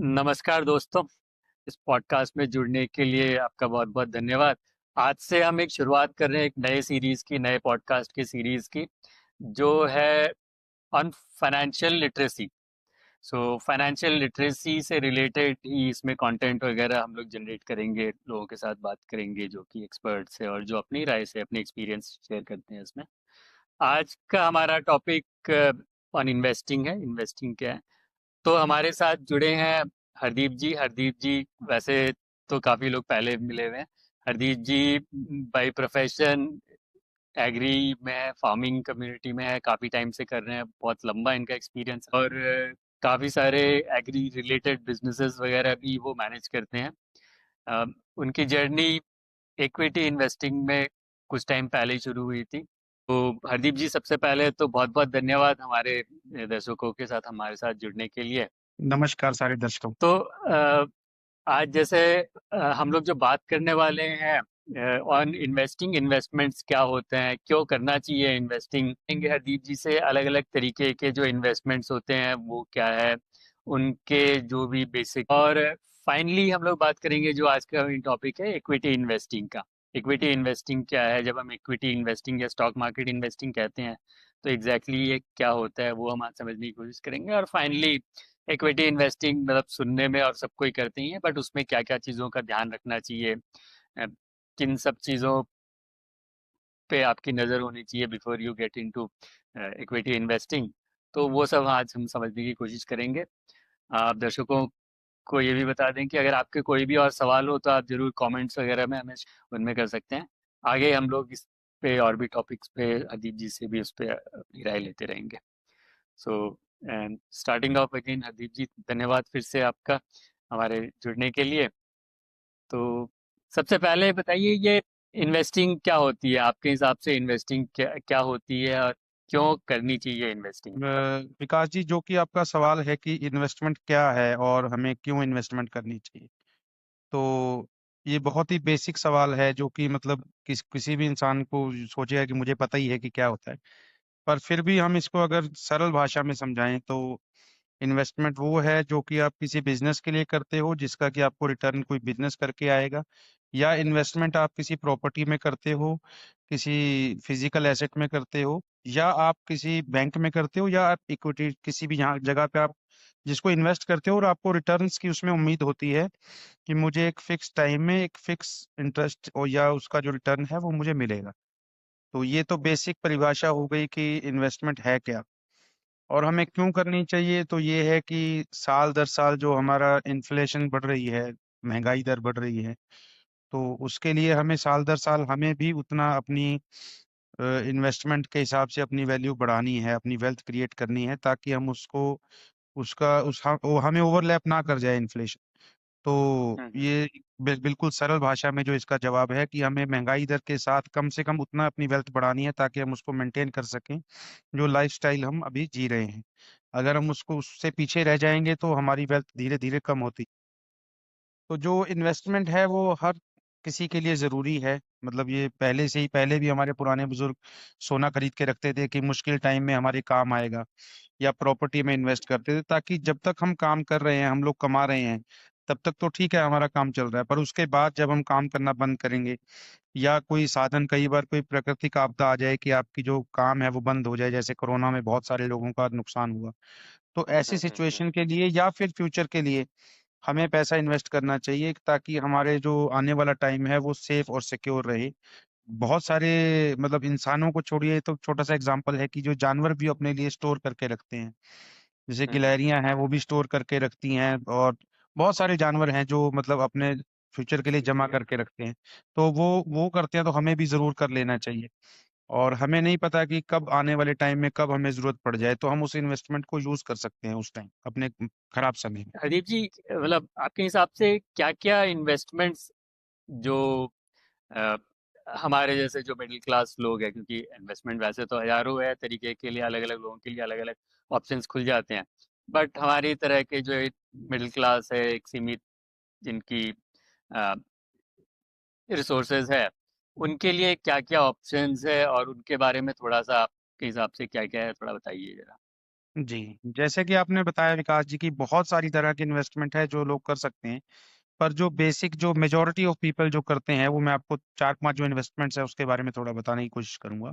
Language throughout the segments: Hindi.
नमस्कार दोस्तों, इस पॉडकास्ट में जुड़ने के लिए आपका बहुत-बहुत धन्यवाद। आज से हम एक शुरुआत कर रहे हैं एक नए सीरीज़ की, नए पॉडकास्ट की सीरीज़ की, जो है on financial literacy. Financial literacy से रिलेटेड ही इसमें कंटेंट वगैरह हम लोग जनरेट करेंगे, लोगों के साथ बात करेंगे जो कि एक्सपर्ट्स हैं और जो अपनी राय से अपने एक्सपीरियंस शेयर करते हैं इसमें। आज का हमारा टॉपिक ऑन इन्वेस्टिंग है, इन्वेस्टिंग क्या है? तो हमारे साथ जुड़े हैं हरदीप जी। हरदीप जी वैसे तो काफ़ी लोग पहले मिले हुए हैं। हरदीप जी बाय प्रोफेशन एग्री में है, फार्मिंग कम्युनिटी में है, काफ़ी टाइम से कर रहे हैं, बहुत लंबा इनका एक्सपीरियंस और काफ़ी सारे एग्री रिलेटेड बिजनेसेस वगैरह भी वो मैनेज करते हैं। अ, उनकी जर्नी इक्विटी इन्वेस्टिंग में कुछ टाइम पहले ही शुरू हुई थी। तो हरदीप जी, सबसे पहले तो बहुत बहुत धन्यवाद हमारे दर्शकों के साथ हमारे साथ जुड़ने के लिए। नमस्कार सारे दर्शकों। तो आज जैसे हम लोग जो बात करने वाले हैं ऑन इन्वेस्टिंग, इन्वेस्टमेंट्स क्या होते हैं, क्यों करना चाहिए इन्वेस्टिंग, हरदीप जी से अलग अलग तरीके के जो इन्वेस्टमेंट्स होते हैं वो क्या है, उनके जो भी बेसिक, और फाइनली हम लोग बात करेंगे जो आज का टॉपिक है इक्विटी इन्वेस्टिंग का। इक्विटी इन्वेस्टिंग क्या है? जब हम इक्विटी इन्वेस्टिंग या स्टॉक मार्केट इन्वेस्टिंग कहते हैं तो एग्जैक्टली ये क्या होता है वो हम आज समझने की कोशिश करेंगे। और फाइनली इक्विटी इन्वेस्टिंग मतलब सुनने में और सब कोई करते ही है, बट उसमें क्या क्या चीज़ों का ध्यान रखना चाहिए, किन सब चीज़ों पे आपकी नज़र होनी चाहिए before you get into equity investing. तो वो सब आज हम समझने की कोशिश करेंगे। आप दर्शकों को ये भी बता दें कि अगर आपके कोई भी और सवाल हो तो आप ज़रूर कमेंट्स वगैरह में हमें उनमें कर सकते हैं। आगे हम लोग इस पे और भी टॉपिक्स पे अदीप जी से भी उस पर अपनी राय लेते रहेंगे। So and starting of again, Hardeep ji धन्यवाद फिर से आपका हमारे जुड़ने के लिए। तो सबसे पहले बताइए, ये इन्वेस्टिंग क्या होती है आपके हिसाब से? इन्वेस्टिंग क्या क्या होती है और क्यों करनी चाहिए इन्वेस्टिंग? विकास जी, जो कि आपका सवाल है कि इन्वेस्टमेंट क्या है और हमें क्यों इन्वेस्टमेंट करनी चाहिए, तो ये बहुत ही बेसिक सवाल है जो कि मतलब किसी भी इंसान को सोचेगा कि मुझे पता ही है कि क्या होता है। पर फिर भी हम इसको अगर सरल भाषा में समझाएं तो इन्वेस्टमेंट वो है जो कि आप किसी बिजनेस के लिए करते हो जिसका कि आपको रिटर्न कोई बिजनेस करके आएगा, या इन्वेस्टमेंट आप किसी प्रॉपर्टी में करते हो, किसी फिजिकल एसेट में करते हो, या आप किसी बैंक में करते हो, या आप इक्विटी किसी भी यहाँ जगह पे आप जिसको इन्वेस्ट करते हो और आपको रिटर्न्स की उसमें उम्मीद होती है कि मुझे एक फिक्स टाइम में एक फिक्स इंटरेस्ट और या उसका जो रिटर्न है वो मुझे मिलेगा। तो ये तो बेसिक परिभाषा हो गई कि इन्वेस्टमेंट है क्या। और हमें क्यों करनी चाहिए, तो ये है कि साल दर साल जो हमारा इन्फ्लेशन बढ़ रही है, महंगाई दर बढ़ रही है, तो उसके लिए हमें साल दर साल हमें भी उतना अपनी इन्वेस्टमेंट के हिसाब से अपनी वैल्यू बढ़ानी है, अपनी वेल्थ क्रिएट करनी है, ताकि हम उसको उसका उस वो हमें ओवरलैप ना कर जाए इन्फ्लेशन। तो हम्म। ये बिल्कुल सरल भाषा में जो इसका जवाब है कि हमें महंगाई दर के साथ कम से कम उतना अपनी वेल्थ बढ़ानी है ताकि हम उसको मेंटेन कर सकें जो लाइफस्टाइल हम अभी जी रहे हैं। अगर हम उसको उससे पीछे रह जाएंगे तो हमारी वेल्थ धीरे धीरे कम होती। तो जो इन्वेस्टमेंट है वो हर किसी के लिए जरूरी है। मतलब ये पहले से ही, पहले भी हमारे पुराने बुजुर्ग सोना खरीद के रखते थे कि मुश्किल टाइम में हमारे काम आएगा, या प्रॉपर्टी में इन्वेस्ट करते थे ताकि जब तक हम काम कर रहे हैं, हम लोग कमा रहे हैं, तब तक तो ठीक है, हमारा काम चल रहा है। पर उसके बाद जब हम काम करना बंद करेंगे, या कोई साधन, कई बार कोई प्राकृतिक आपदा आ जाए कि आपकी जो काम है वो बंद हो जाए, जैसे कोरोना में बहुत सारे लोगों का नुकसान हुआ, तो ऐसी हम्म। सिचुएशन के लिए या फिर फ्यूचर के लिए हमें पैसा इन्वेस्ट करना चाहिए ताकि हमारे जो आने वाला टाइम है वो सेफ और सिक्योर रहे। बहुत सारे, मतलब इंसानों को छोड़िए, तो छोटा सा एग्जांपल है कि जो जानवर भी अपने लिए स्टोर करके रखते हैं, जैसे हम्म। गिलहरियां हैं वो भी स्टोर करके रखती हैं, और बहुत सारे जानवर हैं जो मतलब अपने फ्यूचर के लिए जमा करके रखते हैं। तो वो करते हैं तो हमें भी जरूर कर लेना चाहिए। और हमें नहीं पता कि कब आने वाले टाइम में कब हमें जरूरत पड़ जाए, तो हम उस इन्वेस्टमेंट को यूज कर सकते हैं उस टाइम अपने खराब समय में। हरदीप जी, मतलब आपके हिसाब से क्या क्या इन्वेस्टमेंट्स जो अ, हमारे जैसे जो मिडिल क्लास लोग हैं, क्योंकि इन्वेस्टमेंट वैसे तो हजारों है तरीके के लिए, अलग अलग लोगों के लिए अलग अलग ऑप्शंस खुल जाते हैं, बट हमारी तरह के जो मिडिल क्लास है, एक सीमित जिनकी रिसोर्सेज है, उनके लिए क्या क्या ऑप्शंस है और उनके बारे में थोड़ा सा आपके हिसाब से क्या क्या है, थोड़ा बताइए जरा। जी, जैसे कि आपने बताया विकास जी की बहुत सारी तरह की इन्वेस्टमेंट है जो लोग कर सकते हैं, पर जो बेसिक जो मेजोरिटी ऑफ पीपल जो करते हैं वो मैं आपको 4-5 जो इन्वेस्टमेंट्स है उसके बारे में थोड़ा बताने की कोशिश करूंगा।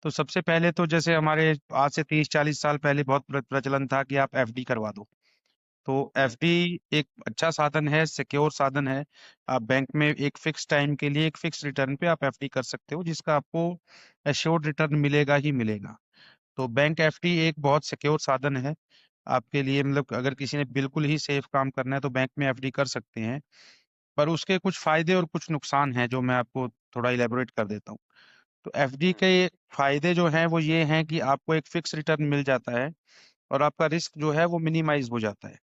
तो सबसे पहले तो जैसे हमारे आज से 30-40 साल पहले बहुत प्रचलन था कि आप एफडी करवा दो। तो एफडी एक अच्छा साधन है, सिक्योर साधन है। आप बैंक में एक फिक्स टाइम के लिए एक फिक्स रिटर्न पे आप एफडी कर सकते हो, जिसका आपको एश्योर्ड रिटर्न मिलेगा ही मिलेगा। तो बैंक एफडी एक बहुत सिक्योर साधन है आपके लिए, मतलब अगर किसी ने बिल्कुल ही सेफ काम करना है तो बैंक में एफडी कर सकते हैं। पर उसके कुछ फायदे और कुछ नुकसान हैं जो मैं आपको थोड़ा इलेबोरेट कर देता हूँ। तो एफडी के फायदे जो हैं वो ये हैं कि आपको एक फिक्स रिटर्न मिल जाता है और आपका रिस्क जो है वो मिनिमाइज हो जाता है।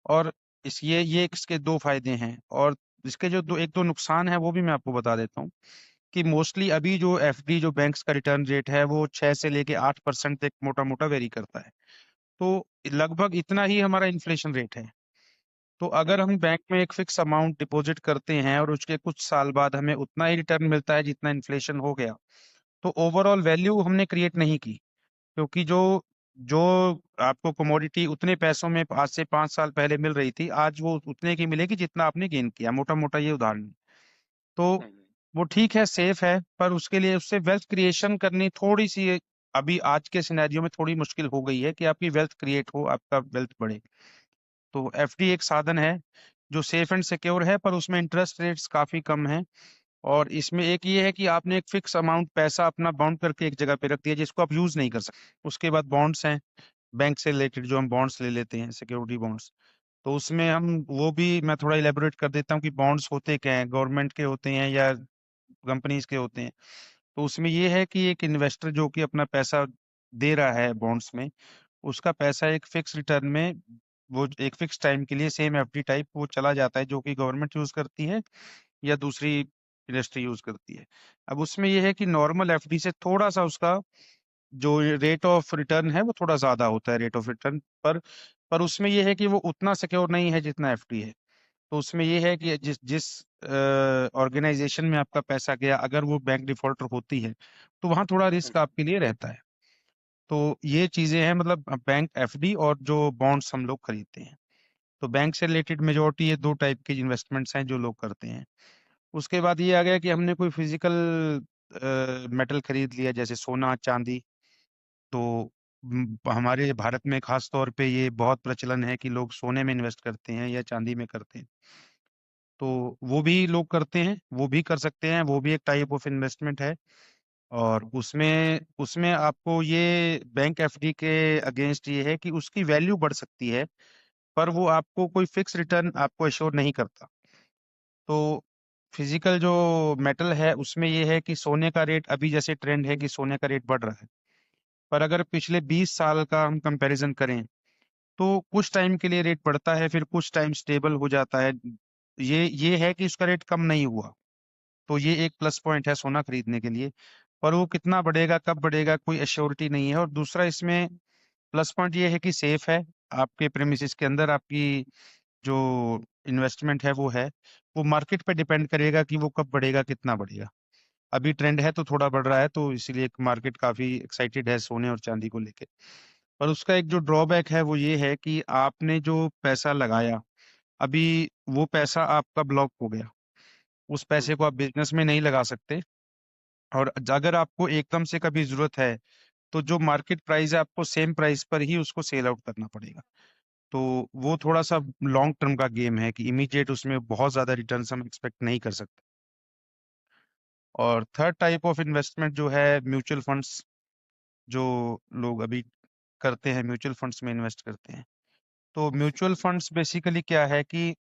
और इस ये इसके दो फायदे हैं, और इसके जो दो एक दो नुकसान है वो भी मैं आपको बता देता हूँ। कि मोस्टली अभी जो एफडी जो बैंक्स का रिटर्न रेट है वो 6 से लेके 8% तक मोटा मोटा वेरी करता है। तो लगभग इतना ही हमारा इन्फ्लेशन रेट है। तो अगर हम बैंक में एक फिक्स अमाउंट डिपॉजिट करते हैं और उसके कुछ साल बाद हमें उतना ही रिटर्न मिलता है जितना इन्फ्लेशन हो गया, तो ओवरऑल वैल्यू हमने क्रिएट नहीं की। क्योंकि जो जो आपको कमोडिटी उतने पैसों में आज से 5 साल पहले मिल रही थी, आज वो उतने की मिलेगी जितना आपने गेन किया, मोटा मोटा ये उदाहरण है। तो वो ठीक है, सेफ है, पर उसके लिए उससे वेल्थ क्रिएशन करनी थोड़ी सी अभी आज के सिनेरियो में थोड़ी मुश्किल हो गई है कि आपकी वेल्थ क्रिएट हो, आपका वेल्थ बढ़े। तो एफडी एक साधन है जो सेफ एंड सिक्योर है, पर उसमें इंटरेस्ट रेट्स काफी कम है। और इसमें एक ये है कि आपने एक फिक्स अमाउंट पैसा अपना बाउंड करके एक जगह पे रख दिया जिसको आप यूज नहीं कर सकते। उसके बाद बॉन्ड्स हैं, बैंक से रिलेटेड जो हम बॉन्ड्स ले लेते हैं, सिक्योरिटी बॉन्ड्स। तो उसमें हम वो भी मैं थोड़ा इलेबोरेट कर देता हूँ कि बॉन्ड्स होते क्या हैं, गवर्नमेंट के होते हैं या कंपनीज के होते हैं। तो उसमें ये है कि एक इन्वेस्टर जो कि अपना पैसा दे रहा है बॉन्ड्स में, उसका पैसा एक फिक्स रिटर्न में वो एक फिक्स टाइम के लिए सेम एफडी टाइप वो चला जाता है, जो कि गवर्नमेंट यूज करती है या दूसरी इंडस्ट्री यूज करती है। अब उसमें यह है कि नॉर्मल एफडी से थोड़ा सा उसका जो रेट ऑफ रिटर्न है वो थोड़ा ज्यादा होता है, रेट ऑफ रिटर्न पर उसमें यह है कि वो उतना सिक्योर नहीं है जितना एफडी है। तो उसमें यह है कि जिस जिस ऑर्गेनाइजेशन में आपका पैसा गया, अगर वो बैंक डिफॉल्टर होती है तो वहां थोड़ा रिस्क आपके लिए रहता है। तो ये चीजें हैं, मतलब बैंक एफडी और जो बॉन्ड्स हम लोग खरीदते हैं। तो बैंक से रिलेटेड मेजोरिटी ये दो टाइप की इन्वेस्टमेंट्स हैं जो लोग करते हैं। उसके बाद ये आ गया कि हमने कोई फिजिकल मेटल खरीद लिया जैसे सोना चांदी। तो हमारे भारत में खास तौर पे ये बहुत प्रचलन है कि लोग सोने में इन्वेस्ट करते हैं या चांदी में करते हैं। तो वो भी लोग करते हैं, वो भी कर सकते हैं, वो भी एक टाइप ऑफ इन्वेस्टमेंट है। और उसमें उसमें आपको ये बैंक एफडी के अगेंस्ट ये है कि उसकी वैल्यू बढ़ सकती है, पर वो आपको कोई फिक्स रिटर्न आपको एश्योर नहीं करता। तो फिजिकल जो मेटल है उसमें ये है कि सोने का रेट अभी जैसे ट्रेंड है कि सोने का रेट बढ़ रहा है, पर अगर पिछले 20 साल का हम कंपैरिजन करें तो कुछ टाइम के लिए रेट बढ़ता है, फिर कुछ टाइम स्टेबल हो जाता है। ये है कि उसका रेट कम नहीं हुआ। तो ये एक प्लस पॉइंट है सोना खरीदने के लिए। पर वो कितना बढ़ेगा कब बढ़ेगा कोई एश्योरिटी नहीं है। और दूसरा इसमें प्लस पॉइंट ये है कि सेफ है, आपके प्रेमिसेस के अंदर आपकी जो इन्वेस्टमेंट है वो मार्केट पे डिपेंड करेगा कि वो कब बढ़ेगा कितना बढ़ेगा। अभी ट्रेंड है तो थोड़ा बढ़ रहा है, तो इसीलिए मार्केट काफी एक्साइटेड है सोने और चांदी को लेके। पर उसका एक जो ड्रॉबैक है वो ये है कि आपने जो पैसा लगाया, अभी वो पैसा आपका ब्लॉक हो गया, उस पैसे को आप बिजनेस में नहीं लगा सकते। और अगर आपको एकदम से कभी जरूरत है तो जो मार्केट प्राइस है आपको सेम प्राइस पर ही उसको सेल आउट करना पड़ेगा। तो वो थोड़ा सा लॉन्ग टर्म का गेम है कि इमीडिएट उसमें बहुत ज्यादा रिटर्न हम एक्सपेक्ट नहीं कर सकते। और थर्ड टाइप ऑफ इन्वेस्टमेंट जो है म्यूचुअल फंड्स, जो लोग अभी करते हैं म्यूचुअल फंड्स में इन्वेस्ट करते हैं। तो म्यूचुअल फंड्स बेसिकली क्या है कि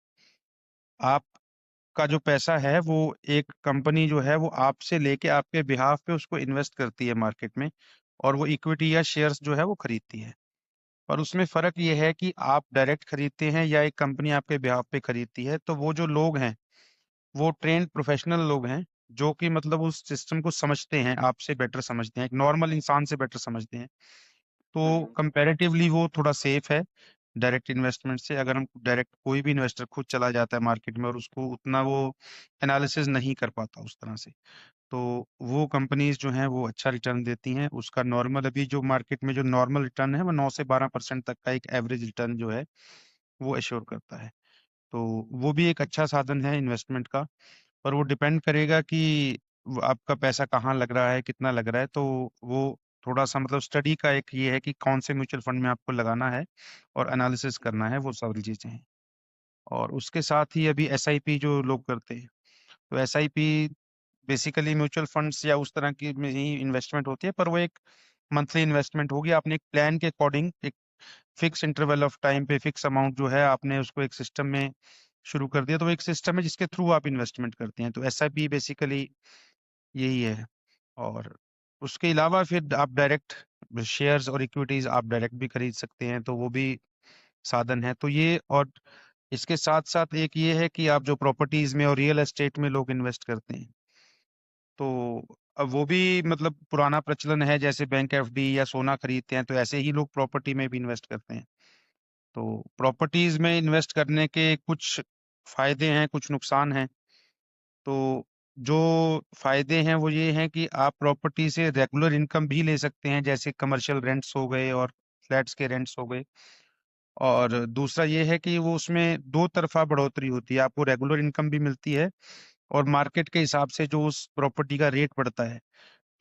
आपका जो पैसा है वो एक कंपनी जो है वो आपसे लेके आपके बिहाफ पे उसको इन्वेस्ट करती है मार्केट में, और वो इक्विटी या शेयर्स जो है वो खरीदती है। पर उसमें फर्क ये है कि आप डायरेक्ट खरीदते हैं या एक कंपनी आपके बिहाफ पे खरीदती है। तो वो जो लोग हैं वो ट्रेंड प्रोफेशनल लोग हैं, जो कि मतलब उस सिस्टम को समझते हैं, आपसे बेटर समझते हैं, एक नॉर्मल इंसान से बेटर समझते हैं। तो कंपैरेटिवली वो थोड़ा सेफ है डायरेक्ट इन्वेस्टमेंट से। अगर हम डायरेक्ट कोई भी इन्वेस्टर खुद चला जाता है मार्केट में और उसको उतना वो एनालिसिस नहीं कर पाता उस तरह से। तो वो कंपनीज जो हैं वो अच्छा रिटर्न देती हैं। उसका नॉर्मल अभी जो मार्केट में जो नॉर्मल रिटर्न है वो 9 से 12% तक का एक एवरेज रिटर्न जो है वो एश्योर करता है। तो वो भी एक अच्छा साधन है इन्वेस्टमेंट का। पर वो डिपेंड करेगा कि आपका पैसा कहाँ लग रहा है, कितना लग रहा है। तो वो थोड़ा सा मतलब स्टडी का एक ये है कि कौन से म्यूचुअल फंड में आपको लगाना है और एनालिसिस करना है, वो सारी चीजें हैं। और उसके साथ ही अभी एसआईपी जो लोग करते हैं, तो एसआईपी बेसिकली म्यूचुअल फंड्स या उस तरह की में ही इन्वेस्टमेंट होती है, पर वो एक मंथली इन्वेस्टमेंट होगी। आपने एक प्लान के अकॉर्डिंग एक फिक्स इंटरवल ऑफ टाइम पे फिक्स अमाउंट जो है आपने उसको एक सिस्टम में शुरू कर दिया। तो वो एक सिस्टम है जिसके थ्रू आप इन्वेस्टमेंट करते हैं। तो एसआईपी बेसिकली यही है। और उसके अलावा फिर आप डायरेक्ट शेयर्स और इक्विटीज आप डायरेक्ट भी खरीद सकते हैं, तो वो भी साधन है। तो ये, और इसके साथ साथ एक ये है कि आप जो प्रॉपर्टीज में और रियल एस्टेट में लोग इन्वेस्ट करते हैं, तो अब वो भी मतलब पुराना प्रचलन है। जैसे बैंक एफडी या सोना खरीदते हैं, तो ऐसे ही लोग प्रॉपर्टी में भी इन्वेस्ट करते हैं। तो प्रॉपर्टीज में इन्वेस्ट करने के कुछ फायदे हैं, कुछ नुकसान हैं। तो जो फायदे हैं वो ये हैं कि आप प्रॉपर्टी से रेगुलर इनकम भी ले सकते हैं, जैसे कमर्शियल रेंट्स हो गए और फ्लैट्स के रेंट्स हो गए। और दूसरा ये है कि वो उसमें दो तरफा बढ़ोतरी होती है, आपको रेगुलर इनकम भी मिलती है और मार्केट के हिसाब से जो उस प्रॉपर्टी का रेट बढ़ता है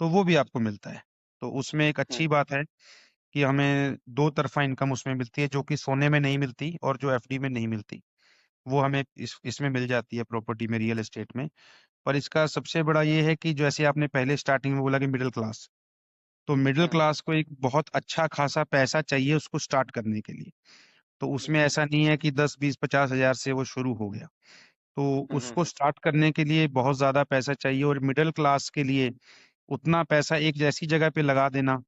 तो वो भी आपको मिलता है। तो उसमें एक हम्म, अच्छी बात है कि हमें दो तरफा इनकम उसमें मिलती है, जो कि सोने में नहीं मिलती और जो एफडी में नहीं मिलती, वो हमें इसमें मिल जाती है, प्रॉपर्टी में, रियल एस्टेट में। पर इसका सबसे बड़ा ये है कि जैसे आपने पहले स्टार्टिंग में बोला कि मिडिल क्लास, तो मिडिल हम्म, क्लास को एक बहुत अच्छा खासा पैसा चाहिए उसको स्टार्ट करने के लिए। तो उसमें बिल्कुल। ऐसा नहीं है कि 10 20 50 हजार से वो शुरू हो गया। तो हम्म, उसको स्टार्ट करने के लिए बहुत ज्यादा पैसा चाहिए। और मिडिल क्लास के लिए उतना पैसा एक जैसी जगह पे लगा देना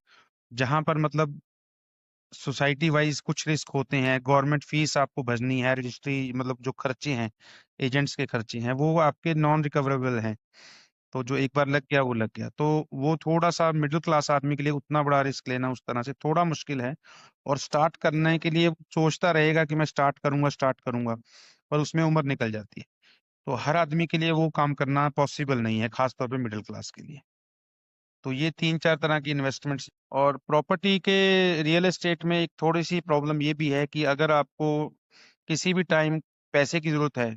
जहां पर मतलब सोसाइटी वाइज कुछ रिस्क होते हैं, गवर्नमेंट फीस आपको भरनी है, रजिस्ट्री मतलब जो खर्चे हैं, एजेंट्स के खर्चे हैं, वो आपके नॉन रिकवरेबल हैं। तो जो एक बार लग गया वो लग गया। तो वो थोड़ा सा मिडिल क्लास आदमी के लिए उतना बड़ा रिस्क लेना उस तरह से थोड़ा मुश्किल है। और स्टार्ट करने के लिए सोचता रहेगा कि मैं स्टार्ट करूंगा, पर उसमें उम्र निकल जाती है। तो हर आदमी के लिए वो काम करना पॉसिबल नहीं है, खासतौर पे मिडिल क्लास के लिए। तो ये 3 4 तरह की इन्वेस्टमेंट्स। और प्रॉपर्टी के रियल एस्टेट में एक थोड़ी सी प्रॉब्लम ये भी है कि अगर आपको किसी भी टाइम पैसे की जरूरत है,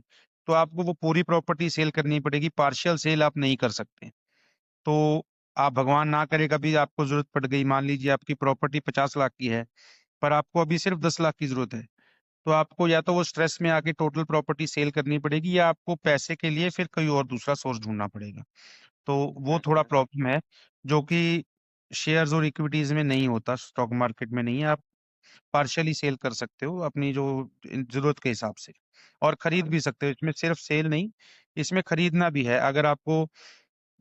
तो आपको वो पूरी प्रॉपर्टी सेल करनी पड़ेगी, पार्शियल सेल आप नहीं कर सकते। तो आप भगवान ना करे कभी आपको जरूरत पड़ गई, मान लीजिए आपकी प्रॉपर्टी 50 लाख की है पर आपको अभी सिर्फ 10 लाख की जरूरत है, तो आपको या तो वो स्ट्रेस में आके टोटल प्रॉपर्टी सेल करनी पड़ेगी, या आपको पैसे के लिए फिर कोई और दूसरा सोर्स ढूंढना पड़ेगा। तो वो थोड़ा हम्म, प्रॉब्लम है, जो कि शेयर्स और इक्विटीज में नहीं होता, स्टॉक मार्केट में नहीं है। आप पार्शियली सेल कर सकते हो अपनी जो जरूरत के हिसाब से, और खरीद भी सकते हो। इसमें सिर्फ सेल नहीं, इसमें खरीदना भी है। अगर आपको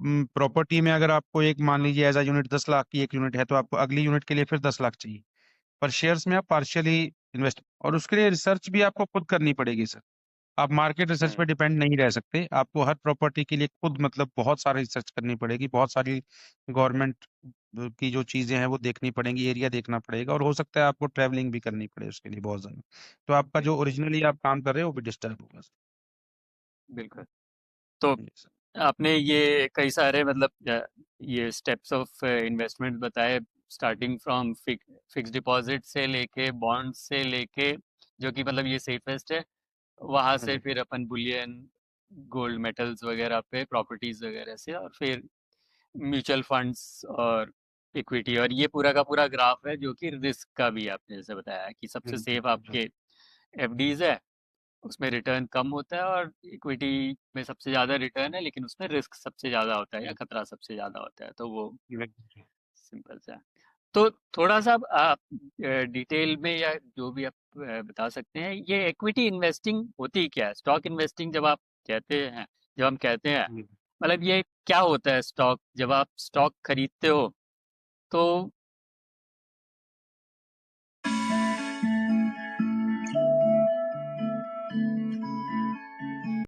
प्रॉपर्टी में अगर आपको एक मान लीजिए एज अ यूनिट 10 लाख की एक यूनिट है, तो आपको अगली यूनिट के लिए फिर 10 लाख चाहिए। पर शेयर्स में आप पार्शियली इन्वेस्ट, और उसके लिए रिसर्च भी आपको खुद करनी पड़ेगी सर। आप मार्केट रिसर्च पे हम्म, डिपेंड नहीं रह सकते, आपको हर प्रॉपर्टी के लिए खुद मतलब बहुत सारी रिसर्च करनी पड़ेगी, बहुत सारी गवर्नमेंट की जो चीजें हैं वो देखनी पड़ेंगी, एरिया देखना पड़ेगा, और हो सकता है आपको ट्रैवलिंग भी करनी पड़े उसके लिए बहुत ज्यादा। तो आपका जो बिल्कुल, ओरिजिनली आप काम कर रहे हो वो भी डिस्टर्ब होगा सर। बिल्कुल। तो जी सर। आपने ये कई सारे मतलब ये स्टेप्स ऑफ इन्वेस्टमेंट बताए, स्टार्टिंग फ्रॉम फिक्स डिपॉजिट से लेके बॉन्ड से लेके, जो कि मतलब ये सेफेस्ट है, वहां हाँ से जी। फिर अपन बुलियन, गोल्ड मेटल्स वगैरह पे, प्रॉपर्टीज वगैरह से, और फिर म्यूचुअल फंड्स और इक्विटी, और ये पूरा का पूरा ग्राफ है जो कि रिस्क का भी आपने जैसे बताया कि सबसे बिल्कुल सेफ बिल्कुल। आपके एफडीज है, उसमें रिटर्न कम होता है, और इक्विटी में सबसे ज़्यादा रिटर्न है लेकिन उसमें रिस्क सबसे ज़्यादा होता है या खतरा सबसे ज़्यादा होता है, तो वो बिल्कुल। सिंपल सा है। तो थोड़ा सा आप डिटेल में या जो भी आप बता सकते हैं, ये इक्विटी इन्वेस्टिंग होती क्या है? स्टॉक इन्वेस्टिंग जब आप कहते हैं, जब हम कहते हैं, जी। मतलब ये क्या होता है? स्टॉक, जब आप स्टॉक खरीदते हो तो